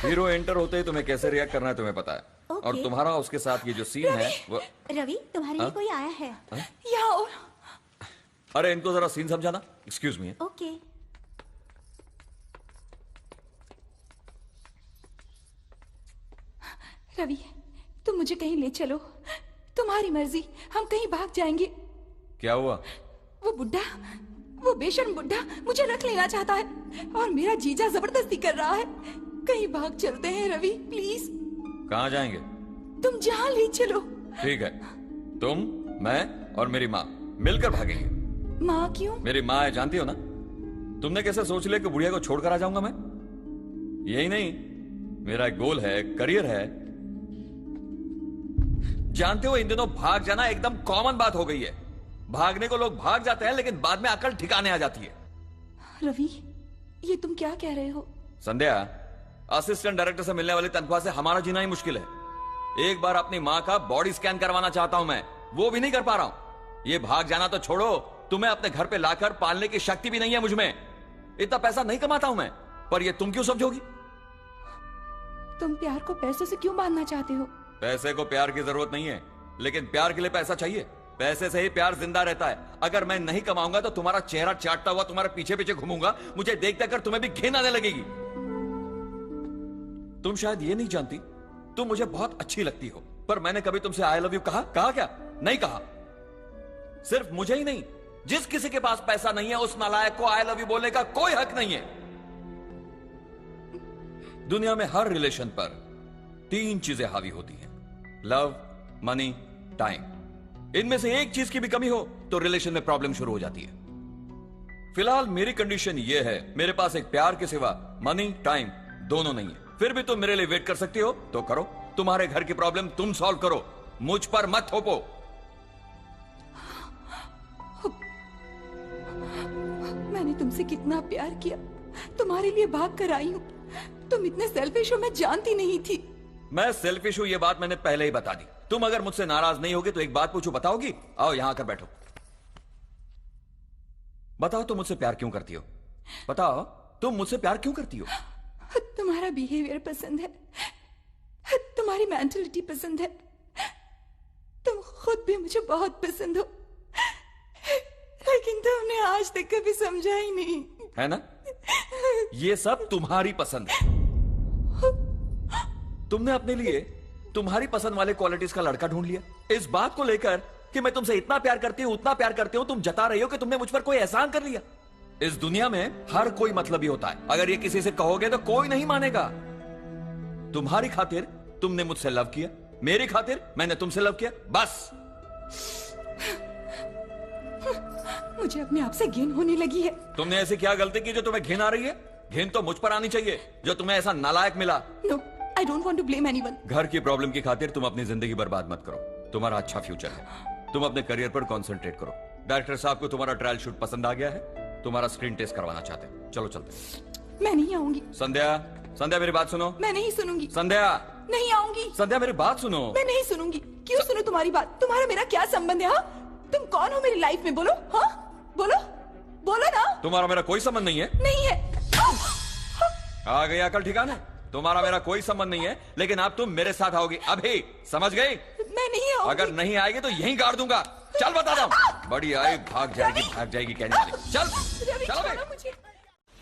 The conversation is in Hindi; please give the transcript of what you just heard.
हीरो एंटर होते ही तुम्हें कैसे रिएक्ट करना है तुम्हें पता है। और तुम्हारा उसके साथ ये जो सीन है वो... रवि, तुम्हारे लिए कोई आया है। यहाँ आओ। अरे इनको जरा सीन समझाना। Excuse me. ओके। रवि, तुम मुझे कहीं ले चलो, तुम्हारी मर्जी, हम कहीं भाग जाएंगे। क्या हुआ? वो बुड्ढा, वो बेशर्म बुड्ढा मुझे रख लेना चाहता है और मेरा जीजा जबरदस्ती कर रहा है। कहीं भाग चलते हैं रवि, प्लीज। कहाँ जाएंगे? तुम जहाँ ले चलो। ठीक है, तुम, मैं और मेरी माँ मिलकर भागेंगे। माँ क्यों? मेरी माँ है, जानती हो ना। तुमने कैसे सोच लिया कि बुढ़िया को छोड़कर आ जाऊंगा मैं? यही नहीं, मेरा एक गोल है, करियर है। जानते हो इन दिनों भाग जाना एकदम कॉमन बात हो गई है। भागने को लोग भाग जाते हैं लेकिन बाद में अकल ठिकाने आ जाती है। रवि, ये तुम क्या कह रहे हो? संध्या, असिस्टेंट डायरेक्टर से मिलने वाली तनख्वाह से हमारा जीना ही मुश्किल है। एक बार अपनी माँ का बॉडी स्कैन करवाना चाहता हूं मैं, वो भी नहीं कर पा रहा हूं। ये भाग जाना तो छोड़ो, तुम्हें अपने घर पे लाकर पालने की शक्ति भी नहीं है मुझमें। इतना पैसा नहीं कमाता हूं मैं, पर ये तुम क्यों समझोगी? तुम प्यार को पैसे से क्यों बांधना चाहते हो? पैसे को प्यार की जरूरत नहीं है, लेकिन प्यार के लिए पैसा चाहिए। पैसे से ही प्यार जिंदा रहता है। अगर मैं नहीं कमाऊंगा तो तुम्हारा चेहरा चाटता हुआ तुम्हारे पीछे पीछे घूमूंगा। मुझे देख देख कर तुम्हें भी घिन आने लगेगी। तुम शायद ये नहीं जानती, तुम मुझे बहुत अच्छी लगती हो, पर मैंने कभी तुमसे आई लव यू कहा? कहा क्या? नहीं कहा। सिर्फ मुझे ही नहीं, जिस किसी के पास पैसा नहीं है उस नालायक को आई लव यू बोलने का कोई हक नहीं है। दुनिया में हर रिलेशन पर 3 चीजें हावी होती हैं: लव, मनी, टाइम। इनमें से एक चीज की भी कमी हो तो रिलेशन में प्रॉब्लम शुरू हो जाती है। फिलहाल मेरी कंडीशन यह है, मेरे पास एक प्यार के सिवा मनी, टाइम दोनों नहीं है। फिर भी तुम मेरे लिए वेट कर सकती हो तो करो। तुम्हारे घर की प्रॉब्लम तुम सॉल्व करो, मुझ पर मत थोपो। मैंने तुमसे कितना प्यार किया, तुम्हारे लिए भाग कर आई हूं। तुम इतने सेल्फिश हो मैं जानती नहीं थी। मैं सेल्फिश हूं ये बात मैंने पहले ही बता दी। तुम अगर मुझसे नाराज नहीं होगी तो एक बात पूछो, बताओगी? आओ यहां आकर बैठो। बताओ तुम मुझसे प्यार क्यों करती हो? बताओ तुम मुझसे प्यार क्यों करती हो? तुम्हारा बिहेवियर पसंद है, तुम्हारी मेंटलिटी पसंद है, तुम खुद भी मुझे बहुत पसंद हो, लेकिन तुमने आज तक कभी समझा ही नहीं, है ना? ये सब तुम्हारी पसंद है। तुमने अपने लिए तुम्हारी पसंद वाले क्वालिटीज का लड़का ढूंढ लिया। इस बात को लेकर कि मैं तुमसे इतना प्यार करती हूं, उतना प्यार करती हूं, तुम जता रही हो कि तुमने मुझ पर कोई एहसान कर लिया। इस दुनिया में हर कोई मतलबी होता है। अगर ये किसी से कहोगे तो कोई नहीं मानेगा। तुम्हारी खातिर तुमने मुझसे लव किया, मेरी खातिर मैंने तुमसे लव किया, बस। मुझे अपने आप से घिन होने लगी है। तुमने ऐसी क्या गलती की जो तुम्हें घिन आ रही है? घिन तो मुझ पर आनी चाहिए जो तुम्हें ऐसा नालायक मिला। No, I don't want to blame anyone. घर की प्रॉब्लम की खातिर तुम अपनी जिंदगी बर्बाद मत करो। तुम्हारा अच्छा फ्यूचर है, तुम अपने करियर पर कंसंट्रेट करो। डायरेक्टर साहब को तुम्हारा ट्रायल शूट पसंद आ गया है, तुम्हारा स्क्रीन टेस्ट करवाना चाहते हैं। चलो चलते। मैं नहीं आऊंगी। संध्या, संध्या मेरी बात सुनो। मैं नहीं सुनूंगी। संध्या, नहीं आऊंगी। संध्या मेरी बात सुनो। मैं नहीं सुनूंगी। क्यों सुनो तुम्हारी बात? तुम्हारा मेरा क्या संबंध है? हाँ, तुम कौन हो मेरी लाइफ में? बोलो। हाँ बोलो, बोलो ना। तुम्हारा मेरा कोई संबंध नहीं है। नहीं है। आ गई अकल ठिकाने? तुम्हारा मेरा कोई संबंध नहीं है, लेकिन अब तुम मेरे साथ आओगी। अभी समझ गई? मैं नहीं आऊंगी। अगर नहीं आएगी तो यहीं गाड़ दूंगा। चल बता रहा हूं। बड़ी आए भाग जाएगी कहने वाली। चल चलो।